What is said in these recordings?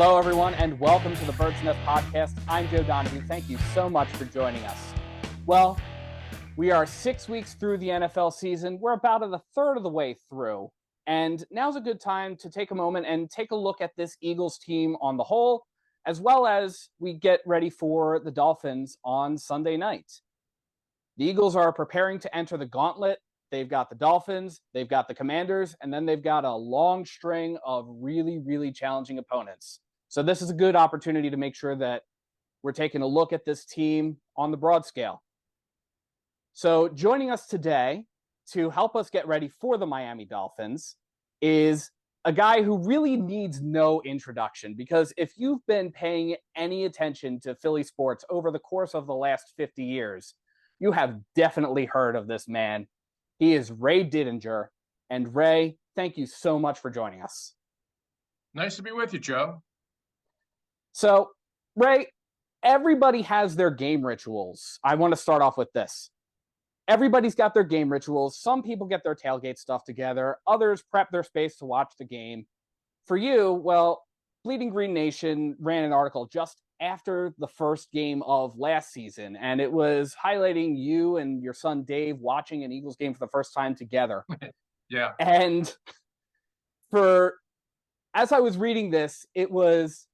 Hello, everyone, and welcome to the Bird's Nest Podcast. I'm Joe Donahue. Thank you so much for joining us. Well, we are 6 weeks through the NFL season. We're about a third of the way through. And now's a good time to take a moment and take a look at this Eagles team on the whole, as well as we get ready for the Dolphins on Sunday night. The Eagles are preparing to enter the gauntlet. They've got the Dolphins, they've got the Commanders, and then they've got a long string of really, really challenging opponents. So this is a good opportunity to make sure that we're taking a look at this team on the broad scale. So joining us today to help us get ready for the Miami Dolphins is a guy who really needs no introduction, because if you've been paying any attention to Philly sports over the course of the last 50 years, you have definitely heard of this man. He is Ray Didinger. And Ray, thank you so much for joining us. Nice to be with you, Joe. So, Ray, everybody has their game rituals. I want to start off with this. Everybody's got their game rituals. Some people get their tailgate stuff together. Others prep their space to watch the game. For you, well, Bleeding Green Nation ran an article just after the first game of last season, and it was highlighting you and your son Dave watching an Eagles game for the first time together. Yeah. And as I was reading this, it was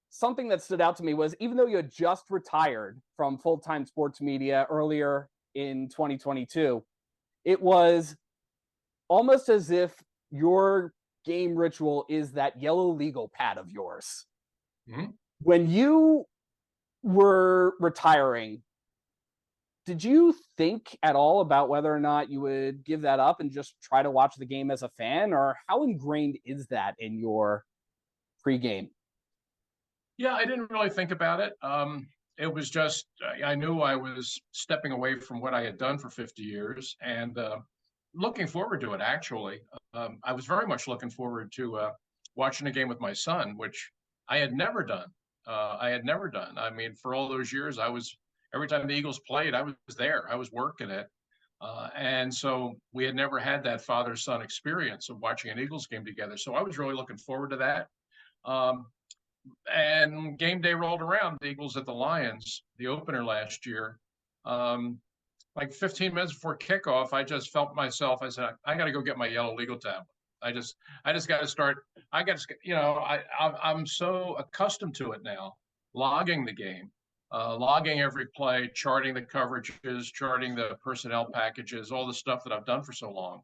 something that stood out to me was, even though you had just retired from full-time sports media earlier in 2022, it was almost as if your game ritual is that yellow legal pad of yours. Mm-hmm. When you were retiring, did you think at all about whether or not you would give that up and just try to watch the game as a fan? Or how ingrained is that in your pregame? Yeah, I didn't really think about it. It was just, I knew I was stepping away from what I had done for 50 years and looking forward to it, actually. I was very much looking forward to watching a game with my son, which I had never done. I mean, for all those years, every time the Eagles played, I was there. I was working it. And so we had never had that father-son experience of watching an Eagles game together. So I was really looking forward to that. And game day rolled around, the Eagles at the Lions, the opener last year. Like 15 minutes before kickoff, I just felt myself. I said, I got to go get my yellow legal tablet. I just got to start. I'm so accustomed to it now, logging the game, logging every play, charting the coverages, charting the personnel packages, all the stuff that I've done for so long,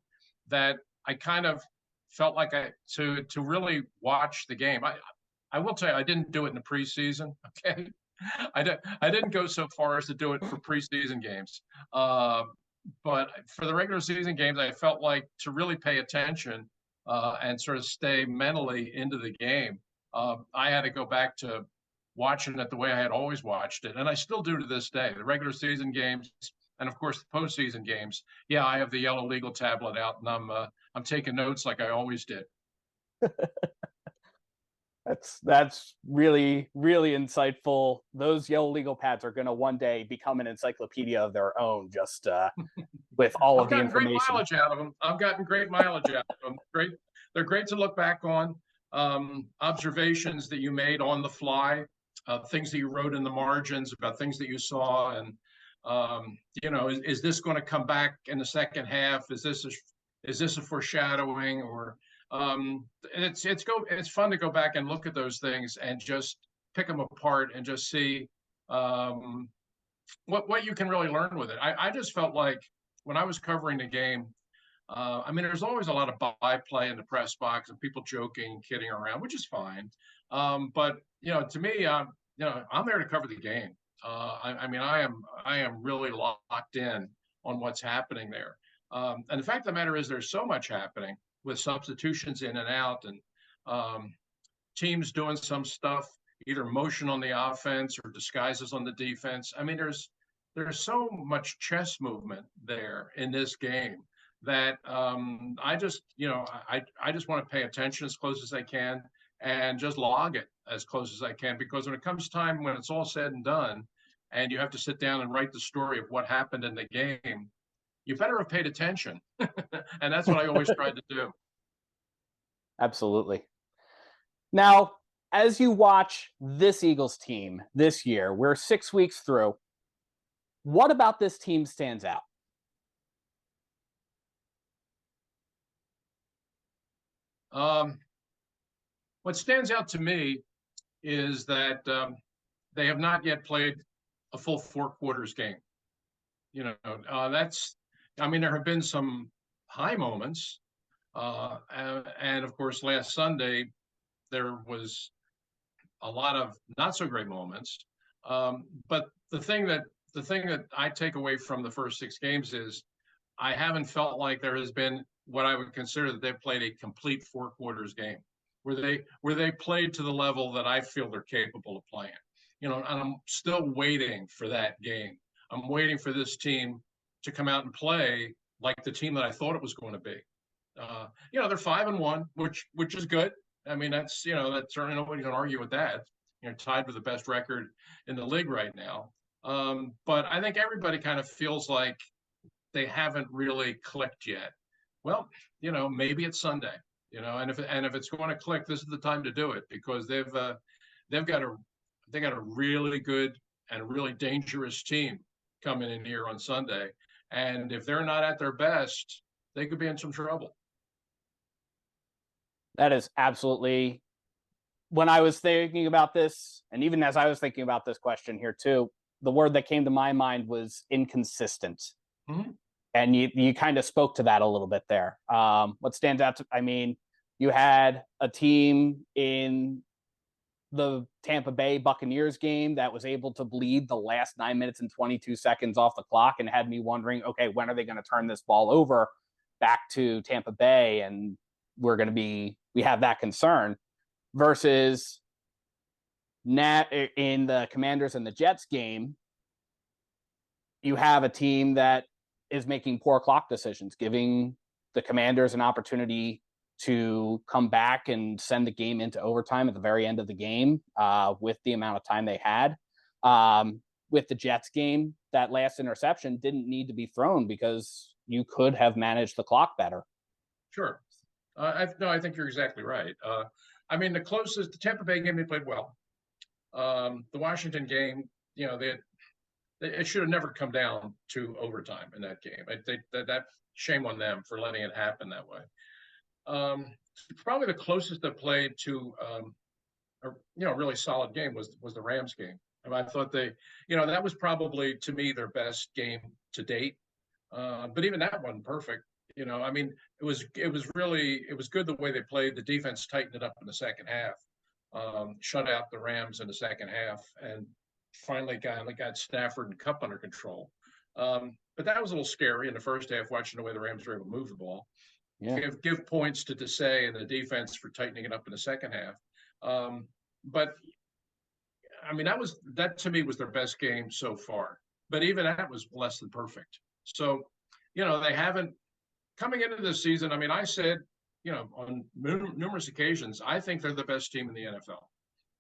that I kind of felt like to really watch the game. I will tell you, I didn't do it in the preseason. Okay, I didn't go so far as to do it for preseason games. But for the regular season games, I felt like to really pay attention and sort of stay mentally into the game, I had to go back to watching it the way I had always watched it, and I still do to this day. The regular season games, and of course the postseason games. Yeah, I have the yellow legal tablet out, and I'm taking notes like I always did. That's really, really insightful. Those yellow legal pads are going to one day become an encyclopedia of their own, just with all of the information. I've gotten great mileage out of them. Great, they're great to look back on. Observations that you made on the fly, things that you wrote in the margins about things that you saw, and is this going to come back in the second half? Is this a foreshadowing? Or it's fun to go back and look at those things and just pick them apart and just see what you can really learn with it. I just felt like when I was covering the game, I mean, there's always a lot of byplay in the press box and people joking, kidding around, which is fine. But to me, I'm there to cover the game. I mean, I am really locked in on what's happening there. And the fact of the matter is, there's so much happening with substitutions in and out, and teams doing some stuff, either motion on the offense or disguises on the defense. I mean, there's so much chess movement there in this game that I just want to pay attention as close as I can and just log it as close as I can, because when it comes time when it's all said and done and you have to sit down and write the story of what happened in the game, you better have paid attention. And that's what I always tried to do. Absolutely. Now, As you watch this Eagles team this year, we're 6 weeks through. What about this team stands out? What stands out to me is that they have not yet played a full 4 quarters game. That's, I mean, there have been some high moments. And of course, last Sunday, there was a lot of not so great moments. But the thing that I take away from the first 6 games is I haven't felt like there has been what I would consider that they've played a complete 4 quarters game where they played to the level that I feel they're capable of playing. And I'm still waiting for that game. I'm waiting for this team to come out and play like the team that I thought it was going to be. They're 5-1, which is good. I mean, that's certainly nobody can argue with that. Tied with the best record in the league right now. But I think everybody kind of feels like they haven't really clicked yet. Well, maybe it's Sunday. And if it's going to click, this is the time to do it because they've got a really good and really dangerous team coming in here on Sunday. And if they're not at their best, they could be in some trouble. That is absolutely, when I was thinking about this, and even as I was thinking about this question here too, the word that came to my mind was inconsistent. Mm-hmm. And you kind of spoke to that a little bit there. What stands out to, I mean, you had a team in the Tampa Bay Buccaneers game that was able to bleed the last 9 minutes and 22 seconds off the clock and had me wondering, okay, when are they going to turn this ball over back to Tampa Bay? And we have that concern versus in the Commanders and the Jets game, you have a team that is making poor clock decisions, giving the Commanders an opportunity to come back and send the game into overtime at the very end of the game with the amount of time they had. With the Jets game, that last interception didn't need to be thrown because you could have managed the clock better. Sure. I think you're exactly right. I mean, the Tampa Bay game, they played well. The Washington game, it should have never come down to overtime in that game. That shame on them for letting it happen that way. Probably the closest they played to a really solid game was the Rams game. And I thought that was probably to me their best game to date. But even that wasn't perfect. I mean, it was good the way they played. The defense tightened it up in the second half, shut out the Rams in the second half, and finally got Stafford and Kupp under control. But that was a little scary in the first half, watching the way the Rams were able to move the ball. Yeah. Give points to Desai and the defense for tightening it up in the second half. But I mean, that to me was their best game so far. But even that was less than perfect. So, they haven't coming into this season. I mean, I said, on numerous occasions, I think they're the best team in the NFL.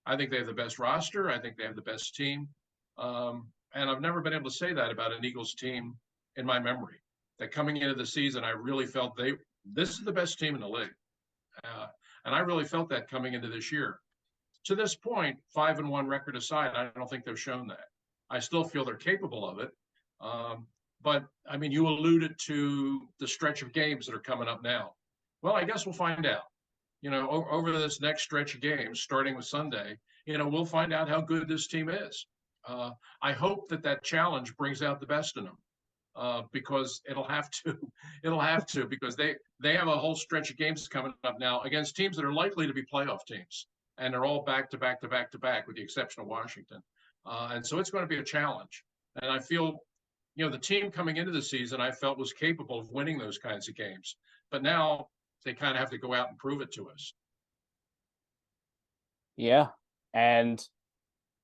I think they have the best roster. I think they have the best team. And I've never been able to say that about an Eagles team in my memory. That coming into the season, I really felt this is the best team in the league. And I really felt that coming into this year. To this point, 5-1 record aside, I don't think they've shown that. I still feel they're capable of it. But, I mean, you alluded to the stretch of games that are coming up now. Well, I guess we'll find out. Over this next stretch of games, starting with Sunday, we'll find out how good this team is. I hope that challenge brings out the best in them because it'll have to because they have a whole stretch of games coming up now against teams that are likely to be playoff teams. And they're all back to back to back to back with the exception of Washington. And so it's going to be a challenge. And I feel, the team coming into the season, I felt was capable of winning those kinds of games. But now they kind of have to go out and prove it to us. Yeah. And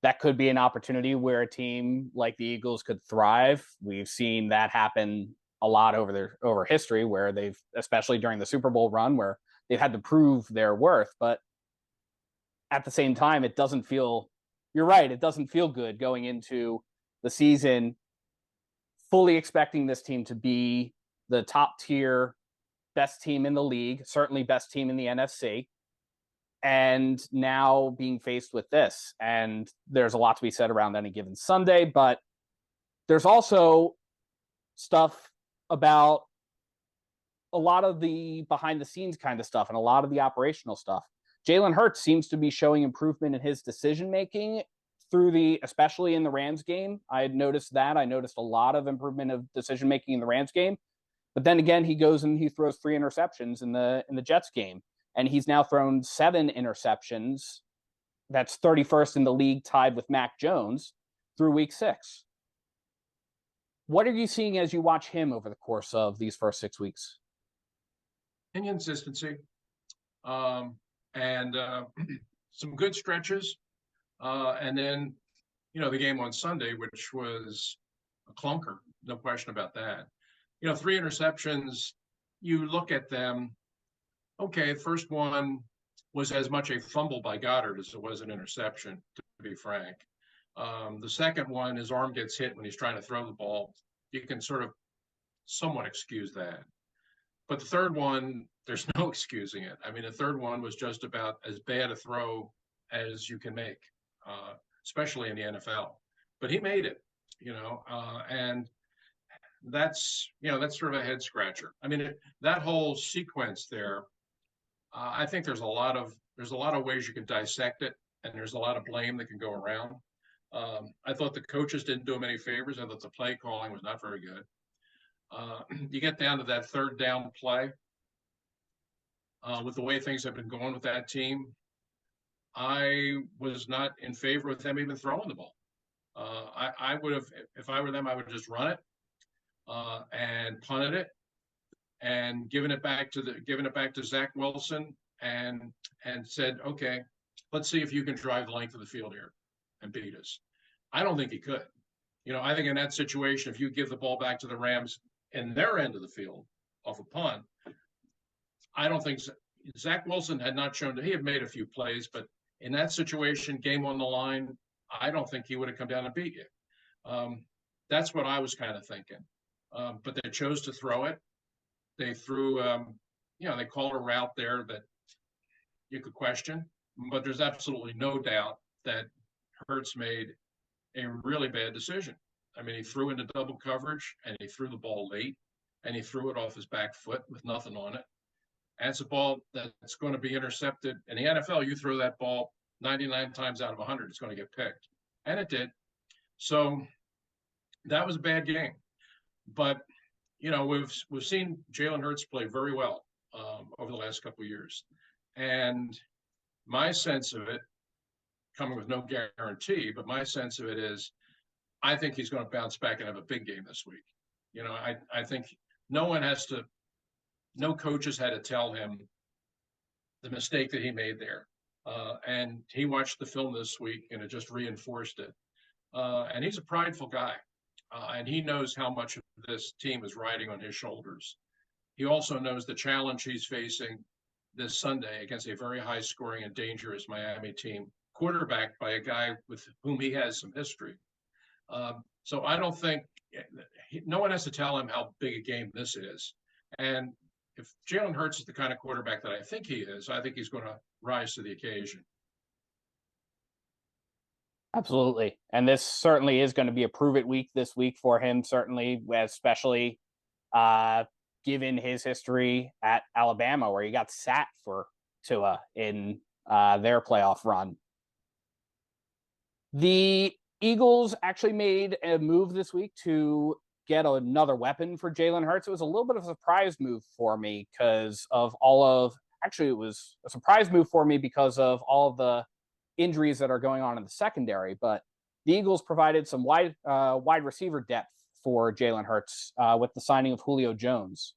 that could be an opportunity where a team like the Eagles could thrive. We've seen that happen a lot over history where they've, especially during the Super Bowl run, where they've had to prove their worth. But at the same time, it doesn't feel, you're right, it doesn't feel good going into the season fully expecting this team to be the top tier best team in the league, certainly best team in the NFC. and now being faced with this. And there's a lot to be said around any given Sunday, but there's also stuff about a lot of the behind the scenes kind of stuff and a lot of the operational stuff. Jalen Hurts seems to be showing improvement in his decision making especially in the Rams game. I had noticed that. I noticed a lot of improvement of decision making in the Rams game. But then again, he goes and he throws 3 interceptions in the Jets game. And he's now thrown 7 interceptions. That's 31st in the league, tied with Mac Jones through week 6. What are you seeing as you watch him over the course of these first 6 weeks? Inconsistency, and some good stretches. And then, the game on Sunday, which was a clunker, no question about that. 3 interceptions, you look at them, okay, the first one was as much a fumble by Goddard as it was an interception, to be frank. The second one, his arm gets hit when he's trying to throw the ball. You can sort of somewhat excuse that. But the third one, there's no excusing it. I mean, the third one was just about as bad a throw as you can make, especially in the NFL. But he made it, and that's sort of a head scratcher. I mean, that whole sequence there, I think there's a lot of ways you can dissect it, and there's a lot of blame that can go around. I thought the coaches didn't do him any favors. I thought the play calling was not very good. You get down to that third down play, with the way things have been going with that team, I was not in favor of them even throwing the ball. I would have, if I were them, I would have just run it and punted it and given it back to Zach Wilson and said, okay, let's see if you can drive the length of the field here and beat us. I don't think he could. I think in that situation, if you give the ball back to the Rams in their end of the field off a punt, I don't think Zach Wilson had not shown that he had made a few plays, but in that situation, game on the line, I don't think he would have come down and beat you. That's what I was kind of thinking. But they chose to throw it. They threw, they called a route there that you could question, but there's absolutely no doubt that Hurts made a really bad decision. I mean, he threw into double coverage and he threw the ball late and he threw it off his back foot with nothing on it. And it's a ball that's going to be intercepted. In the NFL, you throw that ball 99 times out of 100, it's going to get picked. And it did. So that was a bad game. But, we've seen Jalen Hurts play very well over the last couple of years. And my sense of it, coming with no guarantee, but my sense of it is I think he's going to bounce back and have a big game this week. I think no coaches had to tell him the mistake that he made there. And he watched the film this week and it just reinforced it. And he's a prideful guy. And he knows how much of this team is riding on his shoulders. He also knows the challenge he's facing this Sunday against a very high scoring and dangerous Miami team, quarterbacked by a guy with whom he has some history. So I don't think no one has to tell him how big a game this is. And if Jalen Hurts is the kind of quarterback that I think he is, I think he's going to rise to the occasion. Absolutely. And this certainly is going to be a prove it week this week for him, certainly, especially given his history at Alabama, where he got sat for Tua in their playoff run. The Eagles actually made a move this week to get another weapon for Jalen Hurts. It was a little bit of a surprise move for me because of it was a surprise move for me because of all of the injuries that are going on in the secondary. But the Eagles provided some wide receiver depth for Jalen Hurts with the signing of Julio Jones.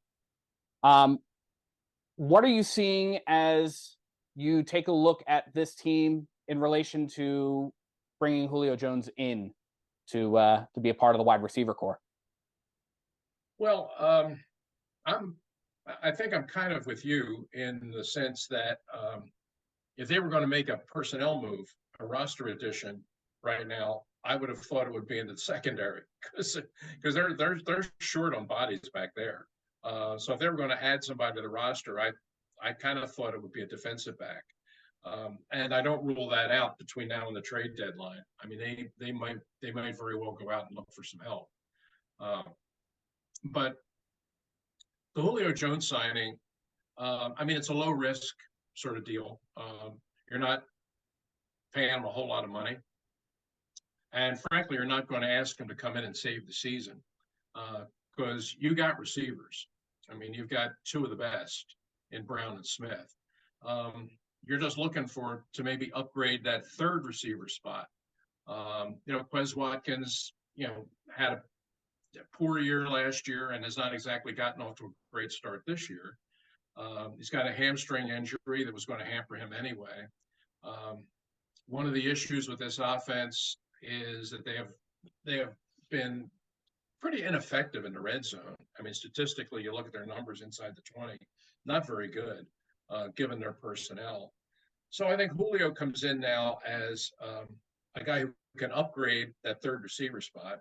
What are you seeing as you take a look at this team in relation to bringing Julio Jones in to be a part of the wide receiver core? Well, I think I'm kind of with you in the sense that if they were going to make a personnel move, a roster addition right now, I would have thought it would be in the secondary because they're short on bodies back there. So if they were going to add somebody to the roster, I kind of thought it would be a defensive back. And I don't rule that out between now and the trade deadline. I mean, they might very well go out and look for some help. But the Julio Jones signing, I mean, it's a low risk sort of deal. You're not paying him a whole lot of money. And frankly, you're not going to ask him to come in and save the season because you got receivers. I mean, you've got two of the best in Brown and Smith. You're just looking to maybe upgrade that third receiver spot. Quez Watkins, had a poor year last year and has not exactly gotten off to a great start this year. He's got a hamstring injury that was going to hamper him anyway. One of the issues with this offense is that they have been pretty ineffective in the red zone. I mean, statistically, you look at their numbers inside the 20, not very good, given their personnel. So I think Julio comes in now as a guy who can upgrade that third receiver spot,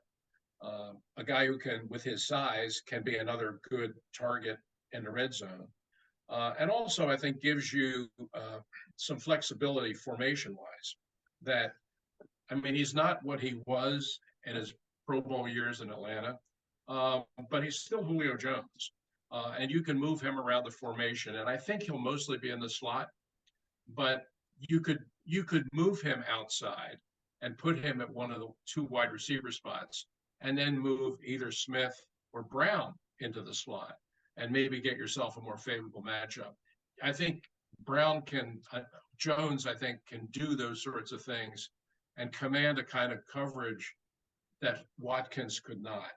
a guy who can, with his size, can be another good target in the red zone. And also, I think, gives you some flexibility formation-wise. That, I mean, he's not what he was in his Pro Bowl years in Atlanta, but he's still Julio Jones. And you can move him around the formation. And I think he'll mostly be in the slot. But you could move him outside and put him at one of the two wide receiver spots and then move either Smith or Brown into the slot and maybe get yourself a more favorable matchup. I think Jones, I think, can do those sorts of things and command a kind of coverage that Watkins could not.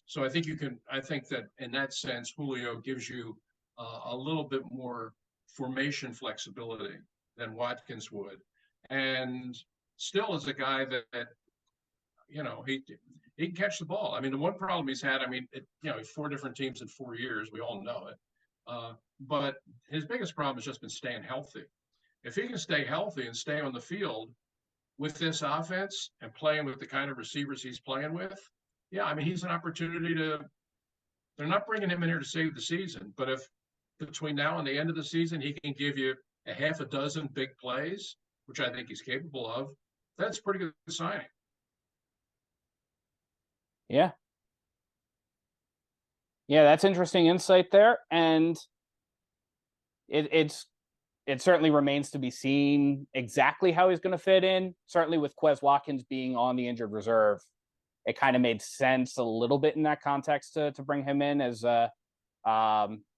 So I think that in that sense, Julio gives you a little bit more formation flexibility than Watkins would. And still is a guy that he can catch the ball. I mean, the one problem he's had, 4 different teams in 4 years, we all know it. But his biggest problem has just been staying healthy. If he can stay healthy and stay on the field with this offense and playing with the kind of receivers he's playing with, he's an opportunity they're not bringing him in here to save the season, but if between now and the end of the season, he can give you a half a dozen big plays, which I think he's capable of, that's a pretty good signing. Yeah. Yeah, that's interesting insight there. And it certainly remains to be seen exactly how he's going to fit in. Certainly with Quez Watkins being on the injured reserve, it kind of made sense a little bit in that context to bring him in as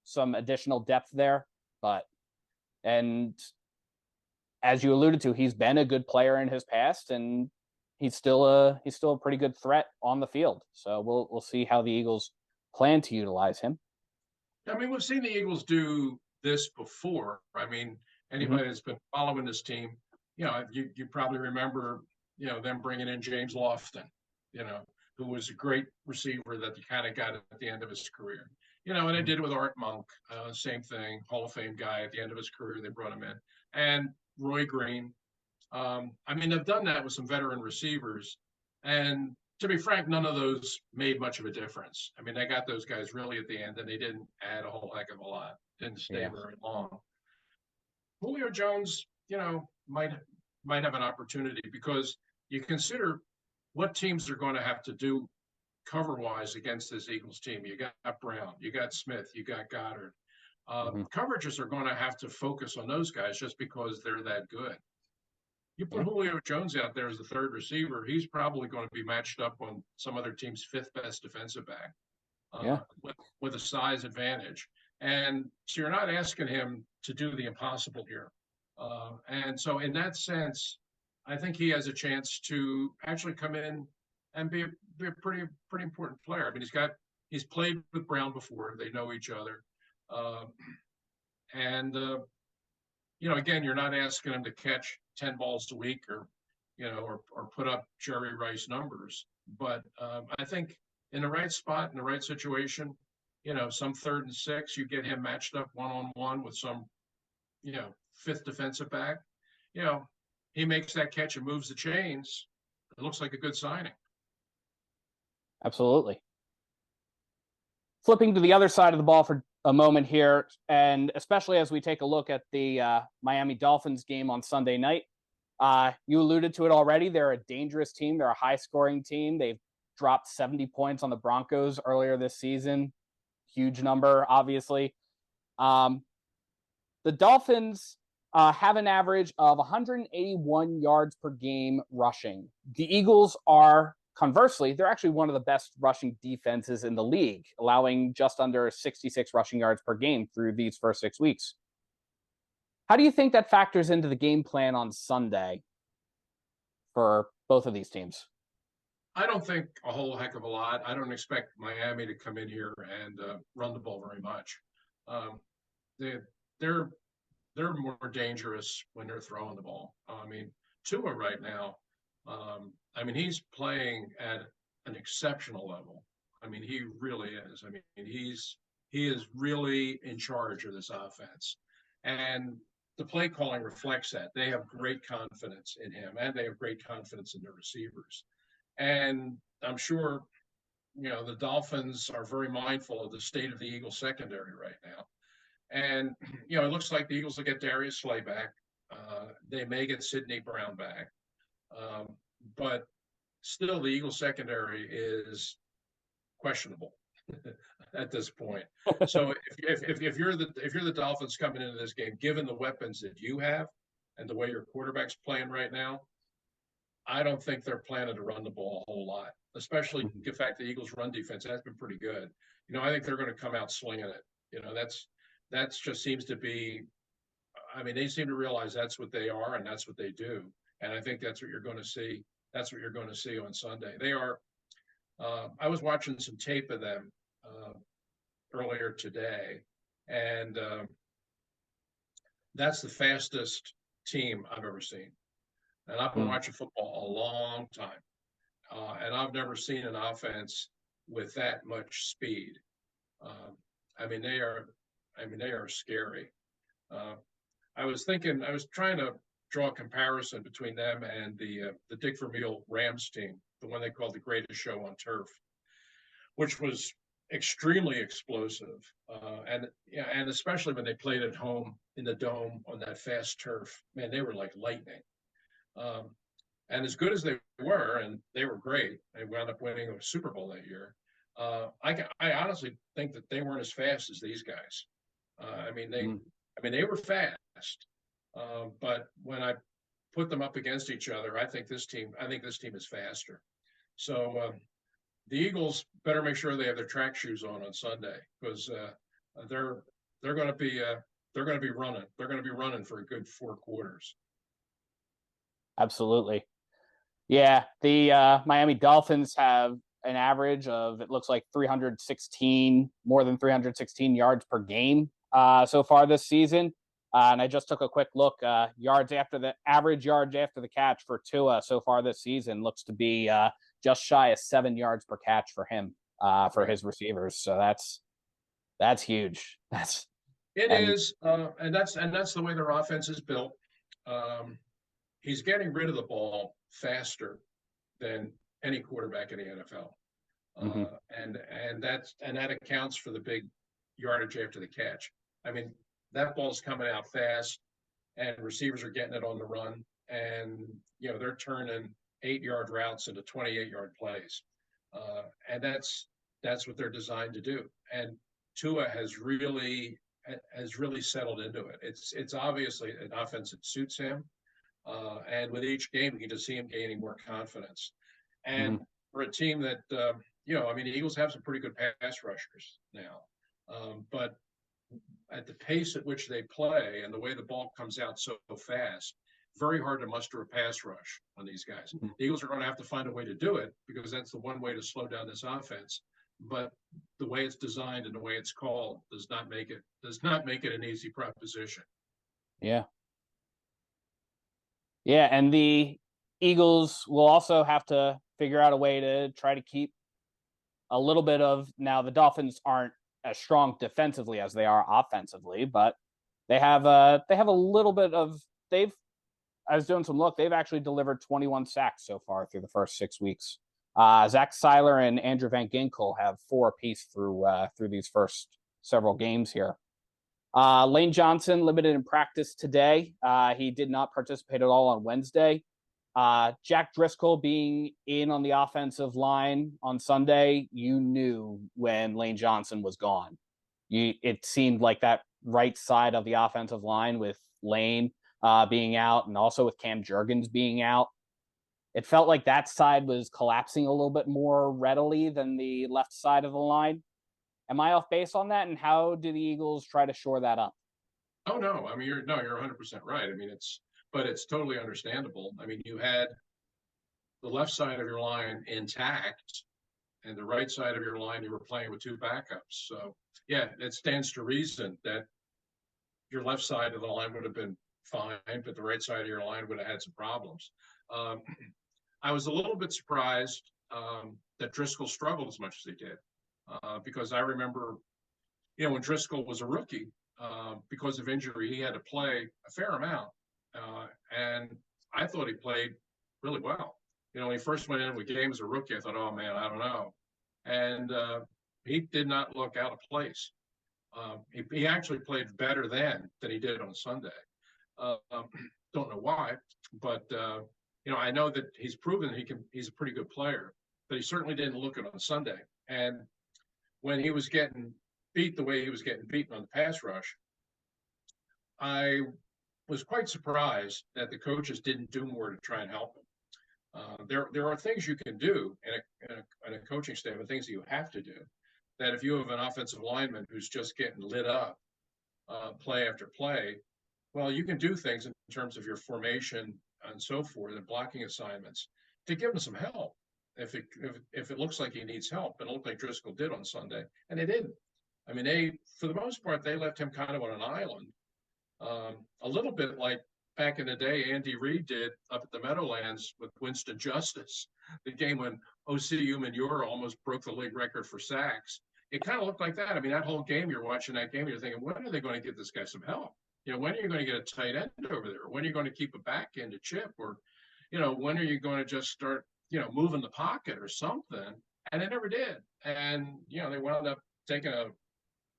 some additional depth there. And as you alluded to, he's been a good player in his past, and he's still a pretty good threat on the field. So we'll see how the Eagles plan to utilize him. I mean, we've seen the Eagles do this before. I mean, anybody that's been following this team, you probably remember, them bringing in James Lofton, who was a great receiver that you kind of got at the end of his career. And they did it with Art Monk, same thing, Hall of Fame guy at the end of his career, they brought him in. And Roy Green. They've done that with some veteran receivers. And to be frank, none of those made much of a difference. I mean, they got those guys really at the end, and they didn't add a whole heck of a lot. Didn't stay very long. Julio Jones, might have an opportunity because you consider what teams are going to have to do cover-wise against this Eagles team. You got Brown, you got Smith, you got Goddard. Coverages are going to have to focus on those guys just because they're that good. You put Julio Jones out there as the third receiver, he's probably going to be matched up on some other team's 5th best defensive back with a size advantage. And so you're not asking him to do the impossible here. And so in that sense, I think he has a chance to actually come in and be a pretty important player. I mean, he's played with Brown before. They know each other. Again, you're not asking him to catch 10 balls a week or put up Jerry Rice numbers. But I think in the right spot, in the right situation, some 3rd and 6, you get him matched up one-on-one with some, 5th defensive back. He makes that catch and moves the chains. It looks like a good signing. Absolutely. Flipping to the other side of the ball for a moment here, and especially as we take a look at the Miami Dolphins game on Sunday night. You alluded to it already. They're a dangerous team. They're a high-scoring team. They've dropped 70 points on the Broncos earlier this season. Huge number, obviously. The Dolphins have an average of 181 yards per game rushing. The Eagles are, conversely, they're actually one of the best rushing defenses in the league, allowing just under 66 rushing yards per game through these first 6 weeks. How do you think that factors into the game plan on Sunday for both of these teams? I don't think a whole heck of a lot. I don't expect Miami to come in here and run the ball very much. They, they're they're more dangerous when they're throwing the ball. I mean, Tua right now, I mean, he's playing at an exceptional level. I mean, he really is. I mean, he is really in charge of this offense, and the play calling reflects that. They have great confidence in him, and they have great confidence in their receivers. And I'm sure, the Dolphins are very mindful of the state of the Eagles secondary right now. And, it looks like the Eagles will get Darius Slay back. They may get Sidney Brown back. But still, the Eagles secondary is questionable at this point. So if you're the Dolphins coming into this game, given the weapons that you have and the way your quarterback's playing right now, I don't think they're planning to run the ball a whole lot, especially the fact the Eagles' run defense has been pretty good. I think they're going to come out slinging it. That's just seems to be. I mean, they seem to realize that's what they are and that's what they do, and I think that's what you're going to see. That's what you're going to see on Sunday. They are. I was watching some tape of them earlier today, and that's the fastest team I've ever seen. And I've been watching football a long time, and I've never seen an offense with that much speed. I mean, they are scary. I was trying to draw a comparison between them and the Dick Vermeil Rams team, the one they called the greatest show on turf, which was extremely explosive, and especially when they played at home in the dome on that fast turf, man, they were like lightning. And as good as they were, and they were great, they wound up winning a Super Bowl that year. I honestly think that they weren't as fast as these guys. They were fast, but when I put them up against each other, I think this team is faster. So the Eagles better make sure they have their track shoes on Sunday, because they're going to be running. They're going to be running for a good 4 quarters. Absolutely. Yeah, the Miami Dolphins have an average of, it looks like, more than 316 yards per game so far this season. And I just took a quick look. Average yards after the catch for Tua so far this season looks to be just shy of 7 yards per catch for him, for his receivers. So that's huge. It is, and that's the way their offense is built. He's getting rid of the ball faster than any quarterback in the NFL, and that accounts for the big yardage after the catch. I mean, that ball's coming out fast, and receivers are getting it on the run, and they're turning 8-yard routes into 28-yard plays, and that's what they're designed to do. And Tua has really settled into it. It's obviously an offense that suits him. And with each game, you can just see him gaining more confidence. And for a team that, the Eagles have some pretty good pass rushers now. But at the pace at which they play and the way the ball comes out so fast, very hard to muster a pass rush on these guys. The Eagles are going to have to find a way to do it, because that's the one way to slow down this offense. But the way it's designed and the way it's called does not make it an easy proposition. Yeah. Yeah, and the Eagles will also have to figure out a way to try to keep a little bit of. Now, the Dolphins aren't as strong defensively as they are offensively, but they have a little bit of. I was doing some look. They've actually delivered 21 sacks so far through the first 6 weeks. Zach Seiler and Andrew Van Ginkel have 4 apiece through these first several games here. Lane Johnson limited in practice today. He did not participate at all on Wednesday. Jack Driscoll being in on the offensive line on Sunday, you knew when Lane Johnson was gone. It seemed like that right side of the offensive line with Lane being out and also with Cam Jurgens being out, it felt like that side was collapsing a little bit more readily than the left side of the line. Am I off base on that? And how do the Eagles try to shore that up? Oh no, I mean you're 100% right. I mean it's totally understandable. I mean you had the left side of your line intact, and the right side of your line you were playing with two backups. So yeah, it stands to reason that your left side of the line would have been fine, but the right side of your line would have had some problems. Um, I was a little bit surprised that Driscoll struggled as much as he did, because I remember, when Driscoll was a rookie, because of injury, he had to play a fair amount, and I thought he played really well. When he first went in with game as a rookie, I thought, oh man, I don't know, and he did not look out of place. He actually played better than he did on Sunday. Don't know why, but I know that he's proven he's a pretty good player, but he certainly didn't look it on Sunday. And when he was getting beat the way he was getting beaten on the pass rush, I was quite surprised that the coaches didn't do more to try and help him. There are things you can do in a coaching statement, things that you have to do, that if you have an offensive lineman who's just getting lit up play after play, well, you can do things in terms of your formation and so forth and blocking assignments to give him some help if it looks like he needs help. And it looked like Driscoll did on Sunday, and they didn't. I mean, for the most part, they left him kind of on an island, a little bit like back in the day Andy Reid did up at the Meadowlands with Winston Justice, the game when O.C. Umenyiora almost broke the league record for sacks. It kind of looked like that. I mean, that whole game, you're watching that game, you're thinking, when are they going to get this guy some help? When are you going to get a tight end over there? When are you going to keep a back end to chip? Or, when are you going to just start, moving the pocket or something? And they never did. And, they wound up taking a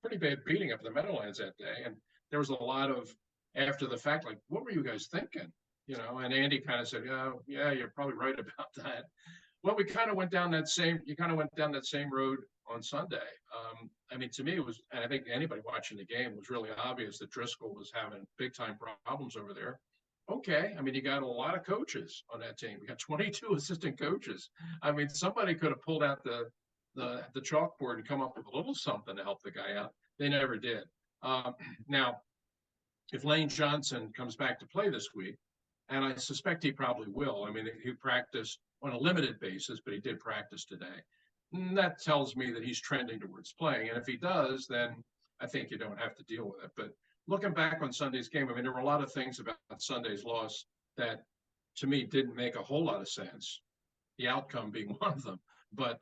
pretty bad beating up in the Meadowlands that day. And there was a lot of, after the fact, like, what were you guys thinking? And Andy kind of said, yeah, you're probably right about that. Well, you kind of went down that same road on Sunday. I mean, to me, it was, and I think anybody watching the game was really obvious that Driscoll was having big time problems over there. Okay. I mean, you got a lot of coaches on that team. We got 22 assistant coaches. I mean, somebody could have pulled out the chalkboard and come up with a little something to help the guy out. They never did. Now, if Lane Johnson comes back to play this week, and I suspect he probably will. I mean, he practiced on a limited basis, but he did practice today. And that tells me that he's trending towards playing. And if he does, then I think you don't have to deal with it. But looking back on Sunday's game, I mean, there were a lot of things about Sunday's loss that, to me, didn't make a whole lot of sense, the outcome being one of them. But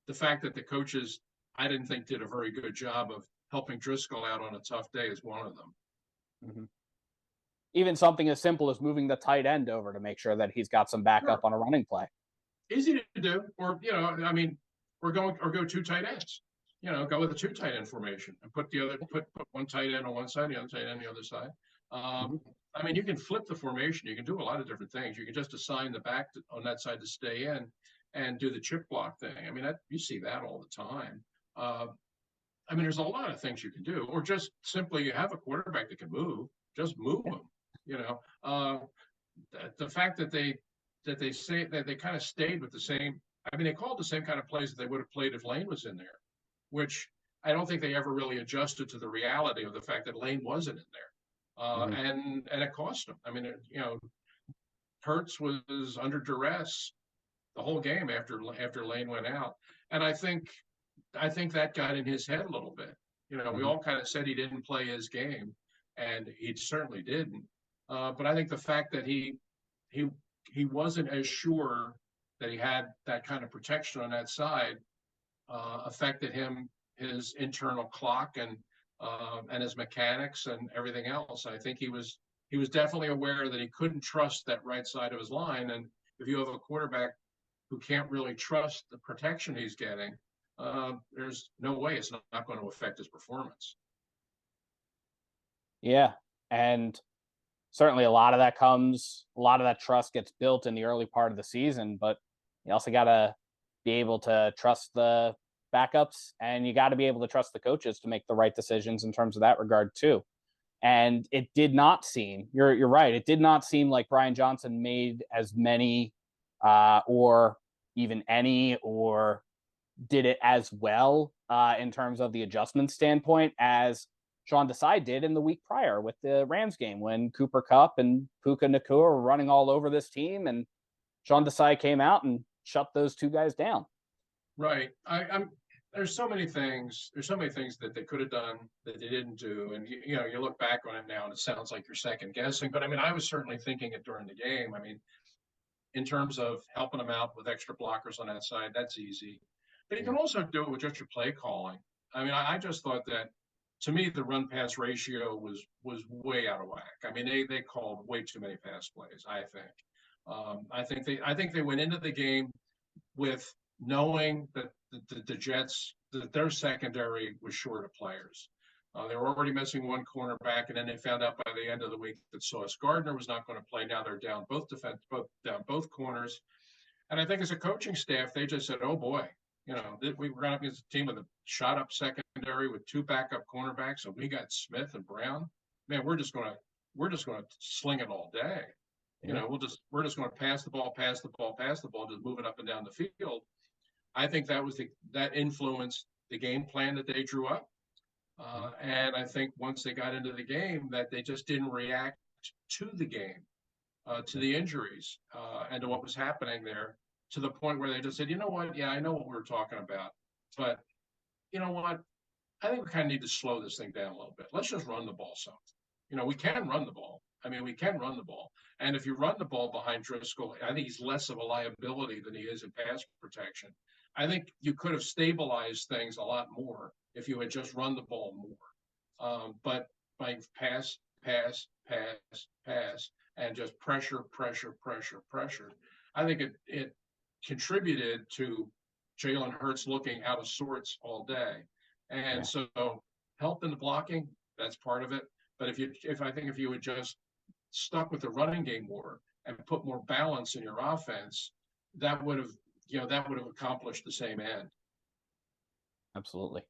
the fact that the coaches, I didn't think, did a very good job of helping Driscoll out on a tough day is one of them. Mm-hmm. Even something as simple as moving the tight end over to make sure that he's got some backup on a running play. Easy to do. Or, I mean, or go two tight ends. Go with a two tight end formation and put one tight end on one side, the other tight end on the other side. I mean, you can flip the formation. You can do a lot of different things. You can just assign the back on that side to stay in and do the chip block thing. I mean, you see that all the time. I mean, there's a lot of things you can do, or just simply you have a quarterback that can move, just move them. The fact that they say that they kind of stayed with the same. I mean, they called the same kind of plays that they would have played if Lane was in there, which I don't think they ever really adjusted to the reality of the fact that Lane wasn't in there, and it cost them. I mean, Hurts was under duress the whole game after Lane went out, and I think that got in his head a little bit. We all kind of said he didn't play his game, and he certainly didn't. But I think the fact that he wasn't as sure that he had that kind of protection on that side affected his internal clock and his mechanics and everything else. I think he was definitely aware that he couldn't trust that right side of his line. And if you have a quarterback who can't really trust the protection he's getting, there's no way it's not going to affect his performance. Yeah. And certainly a lot of that trust gets built in the early part of the season, but you also got to be able to trust the backups, and you got to be able to trust the coaches to make the right decisions in terms of that regard too. And it did not seem, you're right, it did not seem like Brian Johnson made as many or even any, or did it as well in terms of the adjustment standpoint as Sean Desai did in the week prior with the Rams game when Cooper Kupp and Puka Nacua were running all over this team, and Sean Desai came out and shut those two guys down. Right. I'm there's so many things. There's so many things that they could have done that they didn't do, and you look back on it now, and it sounds like you're second guessing. But I mean, I was certainly thinking it during the game. I mean, in terms of helping them out with extra blockers on that side, that's easy. But you can also do it with just your play calling. I mean, I just thought that to me the run pass ratio was way out of whack. I mean, they called way too many pass plays. I think they went into the game with knowing that the Jets, that their secondary was short of players. They were already missing one cornerback, and then they found out by the end of the week that Sauce Gardner was not going to play. Now they're down both corners, and I think as a coaching staff, they just said, "Oh boy, we were going up against a team with a shot up secondary with two backup cornerbacks, and we got Smith and Brown. Man, we're just going to sling it all day. We're just going to pass the ball, just move it up and down the field." I think that influenced the game plan that they drew up. And I think once they got into the game, that they just didn't react to the game, to the injuries, and to what was happening there, to the point where they just said, you know what? Yeah, I know what we were talking about, but you know what? I think we kind of need to slow this thing down a little bit. Let's just run the ball some. We can run the ball. I mean, we can run the ball. And if you run the ball behind Driscoll, I think he's less of a liability than he is in pass protection. I think you could have stabilized things a lot more if you had just run the ball more. But by pass, and just pressure, I think it contributed to Jalen Hurts looking out of sorts all day. And so help in the blocking, that's part of it. But if you had just stuck with the running game more and put more balance in your offense, that would have accomplished the same end. Absolutely.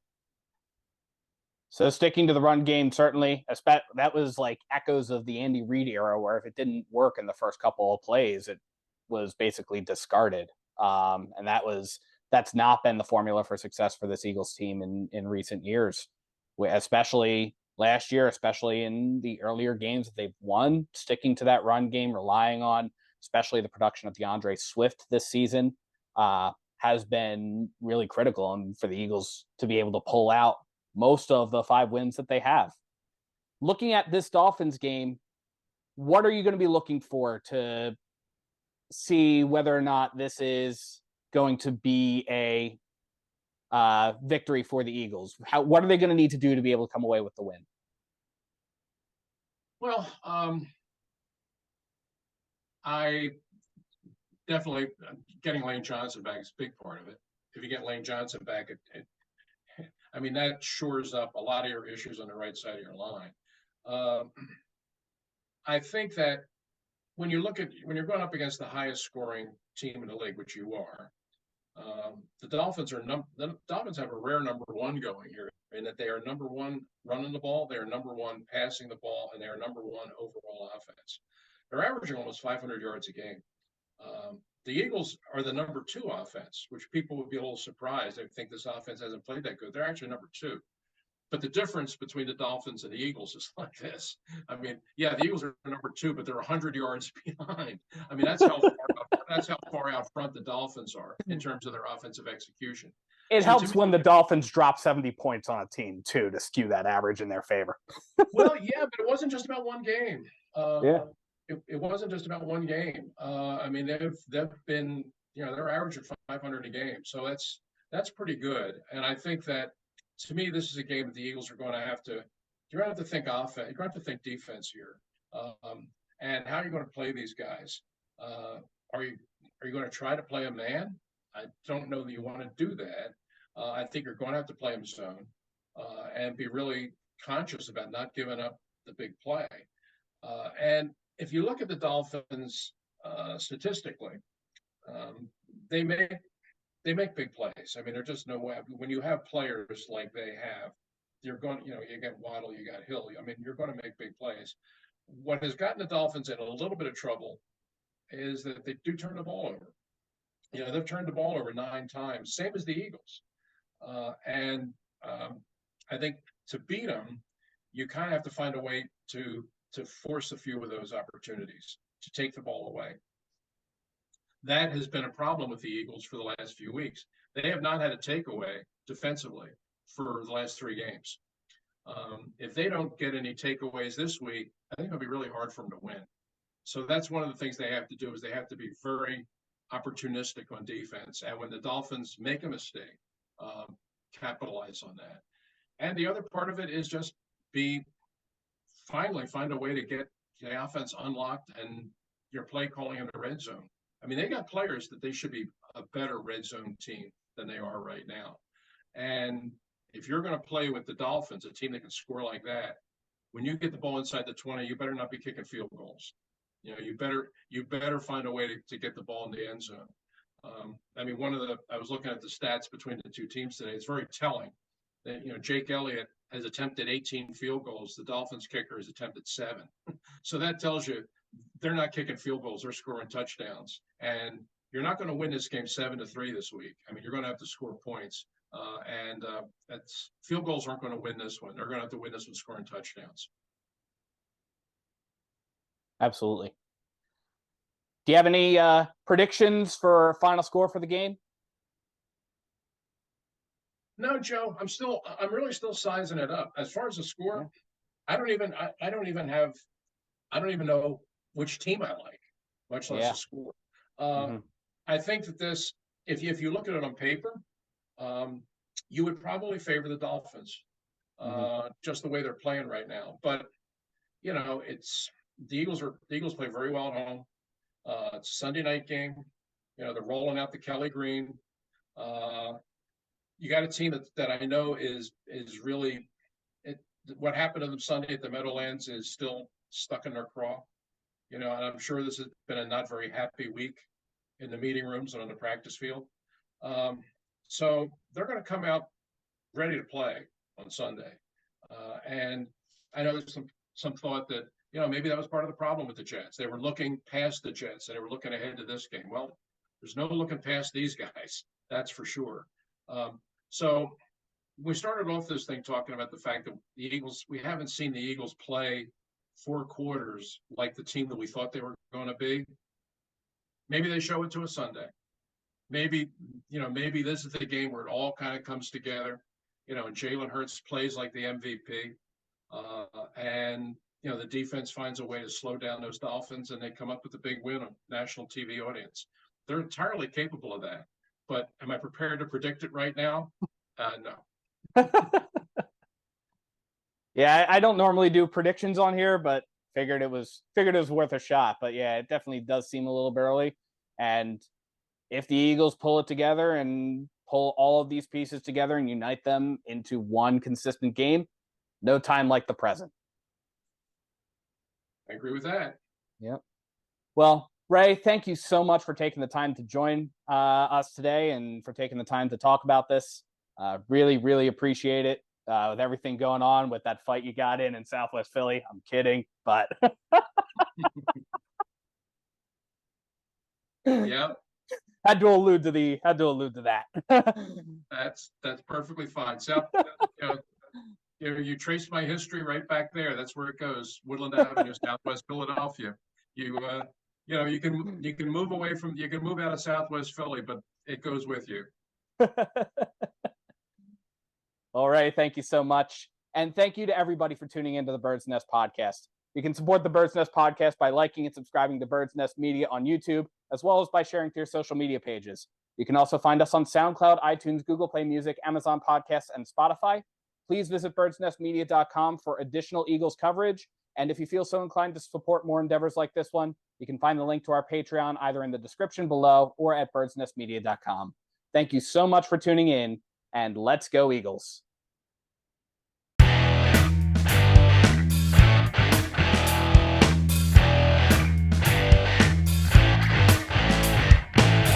So sticking to the run game, certainly, that was like echoes of the Andy Reid era, where if it didn't work in the first couple of plays, it was basically discarded. And that's not been the formula for success for this Eagles team in recent years, especially last year, especially in the earlier games that they've won. Sticking to that run game, relying on especially the production of DeAndre Swift this season, has been really critical, and for the Eagles to be able to pull out most of the 5 wins that they have. Looking at this Dolphins game, what are you going to be looking for to see whether or not this is going to be a victory for the Eagles? What are they going to need to do to be able to come away with the win? Well, I definitely, getting Lane Johnson back is a big part of it. If you get Lane Johnson back, I mean, that shores up a lot of your issues on the right side of your line. I think that when you're going up against the highest scoring team in the league, which you are, the Dolphins have a rare number one going here, in that they are number one running the ball, they are number one passing the ball, and they are number one overall offense. They're averaging almost 500 yards a game. The Eagles are the number 2 offense, which people would be a little surprised. They think this offense hasn't played that good. They're actually number 2. But the difference between the Dolphins and the Eagles is like this. I mean, yeah, the Eagles are number 2, but they're 100 yards behind. I mean, that's how far out front the Dolphins are in terms of their offensive execution. It helps when the Dolphins drop 70 points on a team, too, to skew that average in their favor. Well, yeah, but it wasn't just about one game. It wasn't just about one game. I mean, they've been, they're averaging 500 a game, so that's pretty good. And I think that, to me, this is a game that the Eagles are going to have to. You're going to have to think offense. You're going to have to think defense here, and how are you going to play these guys? Are you going to try to play a man? I don't know that you want to do that. I think you're going to have to play them zone and be really conscious about not giving up the big play. And if you look at the Dolphins statistically, um, they make they make big plays. I mean, there's just no way when you have players like they have, you're going. You got Waddle, you got Hill. I mean, you're going to make big plays. What has gotten the Dolphins in a little bit of trouble is that they do turn the ball over. They've turned the ball over 9 times, same as the Eagles. And I think to beat them, you kind of have to find a way to force a few of those opportunities to take the ball away. That has been a problem with the Eagles for the last few weeks. They have not had a takeaway defensively for the last 3 games. If they don't get any takeaways this week, I think it'll be really hard for them to win. So that's one of the things they have to do is they have to be very opportunistic on defense. And when the Dolphins make a mistake, capitalize on that. And the other part of it is just finally find a way to get the offense unlocked and your play calling in the red zone. I mean, they got players that they should be a better red zone team than they are right now. And if you're going to play with the Dolphins, a team that can score like that, when you get the ball inside the 20, you better not be kicking field goals. You better find a way to get the ball in the end zone. I mean, I was looking at the stats between the two teams today. It's very telling that, Jake Elliott has attempted 18 field goals. The Dolphins kicker has attempted 7. So that tells you they're not kicking field goals. They're scoring touchdowns. And you're not going to win this game 7-3 this week. I mean, you're going to have to score points. And that's field goals aren't going to win this one. They're going to have to win this one scoring touchdowns. Absolutely. Do you have any predictions for final score for the game? No, Joe. I'm really still sizing it up. As far as the score, yeah. I don't even know which team I like, much less the score. I think that this, if you look at it on paper, you would probably favor the Dolphins, just the way they're playing right now. But it's the Eagles play very well at home. It's a Sunday night game. They're rolling out the Kelly Green. You got a team that I know is really what happened to them Sunday at the Meadowlands is still stuck in their craw. And I'm sure this has been a not very happy week in the meeting rooms and on the practice field. So they're going to come out ready to play on Sunday. And I know there's some thought that, maybe that was part of the problem with the Jets. They were looking past the Jets and they were looking ahead to this game. Well, there's no looking past these guys. That's for sure. So we started off this thing talking about the fact that the Eagles, we haven't seen the Eagles play 4 quarters like the team that we thought they were going to be. Maybe they show it to us Sunday. Maybe this is the game where it all kind of comes together, and Jalen Hurts plays like the MVP. And the defense finds a way to slow down those Dolphins and they come up with a big win on national TV audience. They're entirely capable of that. But am I prepared to predict it right now? No. Yeah, I don't normally do predictions on here, but figured it was worth a shot. But yeah, it definitely does seem a little bit early. And if the Eagles pull it together and pull all of these pieces together and unite them into one consistent game, no time like the present. I agree with that. Yep. Well, Ray, thank you so much for taking the time to join us today and for taking the time to talk about this. Really, really appreciate it. With everything going on with that fight you got in Southwest Philly. I'm kidding, but yeah, had to allude to that. That's perfectly fine. So, you trace my history right back there. That's where it goes. Woodland Avenue, Southwest Philadelphia. You can move away from, you can move out of Southwest Philly, but it goes with you. All right. Thank you so much. And thank you to everybody for tuning into the Bird's Nest podcast. You can support the Bird's Nest podcast by liking and subscribing to Bird's Nest Media on YouTube, as well as by sharing to your social media pages. You can also find us on SoundCloud, iTunes, Google Play Music, Amazon Podcasts, and Spotify. Please visit birdsnestmedia.com for additional Eagles coverage. And if you feel so inclined to support more endeavors like this one, you can find the link to our Patreon either in the description below or at birdsnestmedia.com. Thank you so much for tuning in, and let's go Eagles.